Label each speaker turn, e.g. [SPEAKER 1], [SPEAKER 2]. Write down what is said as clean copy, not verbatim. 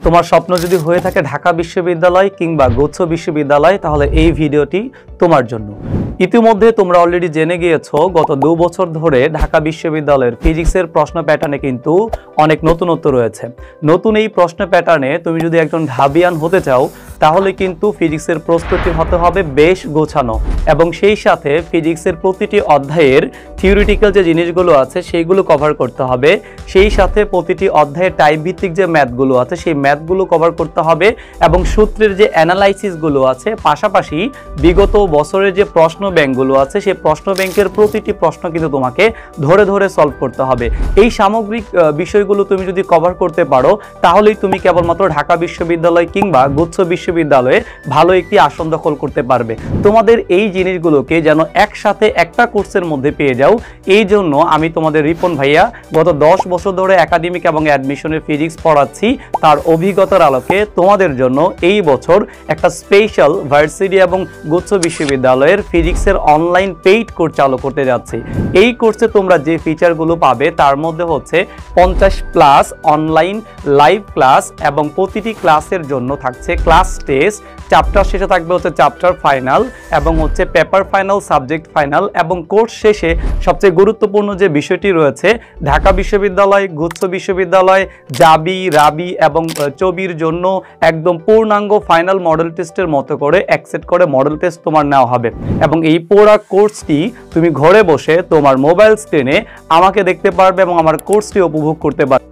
[SPEAKER 1] তোমার স্বপ্ন যদি হয়ে থাকে ঢাকা বিশ্ববিদ্যালয় কিংবা গুচ্ছ বিশ্ববিদ্যালয়, তাহলে এই ভিডিওটি তোমার জন্য। ইতিমধ্যে তোমরা অলরেডি জেনে গিয়েছো গত 2 বছর ধরে ঢাকা বিশ্ববিদ্যালয়ের ফিজিক্সের প্রশ্ন প্যাটার্নে কিন্তু অনেক নতুনত্ব রয়েছে। নতুন এই প্রশ্ন প্যাটার্নে তুমি যদি একজন ঢাবিয়ান হতে চাও তাহলে কিন্তু ফিজিক্সের প্রস্তুতি হতে হবে বেশ গোছানো, এবং সেই সাথে ফিজিক্সের প্রতিটি অধ্যায়ের থিওরিটিক্যাল যে জিনিসগুলো আছে সেইগুলো কভার করতে হবে। সেই সাথে প্রতিটি অধ্যায়ের টাইপ ভিত্তিক যে ম্যাথগুলো আছে সেই ম্যাথগুলো কভার করতে হবে, এবং সূত্রের যে অ্যানালাইসিসগুলো আছে, পাশাপাশি বিগত বছরের যে প্রশ্ন ব্যাংকগুলো আছে সেই প্রশ্ন ব্যাংকের প্রতিটি প্রশ্ন কিন্তু তোমাকে ধরে ধরে সলভ করতে হবে। এই সামগ্রিক বিষয়গুলো তুমি যদি কভার করতে পারো তাহলেই তুমি কেবলমাত্র ঢাকা বিশ্ববিদ্যালয় কিংবা গুচ্ছ বিশ্ববিদ্যালয়ে ভালো একটি আসন দখল করতে পারবে। তোমাদের এই জিনিসগুলোকে যেন একসাথে একটা কোর্সের মধ্যে পেয়ে যাও, এই জন্য আমি তোমাদের রিপন ভাইয়া গত 10 বছর ধরে একাডেমিক এবং অ্যাডমিশনের ফিজিক্স পড়াচ্ছি। তার অভিজ্ঞতার আলোকে তোমাদের জন্য এই বছর একটা স্পেশাল ভার্সিটি এবং গুচ্ছ বিশ্ববিদ্যালয়ের ফিজিক্সের অনলাইন পেইড কোর্স চালু করতে যাচ্ছি। এই কোর্সে তোমরা যে ফিচারগুলো পাবে তার মধ্যে হচ্ছে 50+ অনলাইন লাইভ ক্লাস, এবং প্রতিটি ক্লাসের জন্য থাকছে ক্লাস টেস্ট, চ্যাপ্টার শেষে থাকবে হচ্ছে চ্যাপ্টার ফাইনাল এবং হচ্ছে পেপার ফাইনাল, সাবজেক্ট ফাইনাল, এবং কোর্স শেষে সবচেয়ে গুরুত্বপূর্ণ যে বিষয়টি রয়েছে ঢাকা বিশ্ববিদ্যালয়, গুচ্ছ বিশ্ববিদ্যালয়, জাবি, রাবি এবং চবির জন্য একদম পূর্ণাঙ্গ ফাইনাল মডেল টেস্টের মতো করে অ্যাকসেপ্ট করে মডেল টেস্ট তোমার নেওয়া হবে। এবং এই পুরো কোর্সটি তুমি ঘরে বসে তোমার মোবাইল স্ক্রিনে আমাকে দেখতে পারবে এবং আমার কোর্সটি উপভোগ করতে পারবে।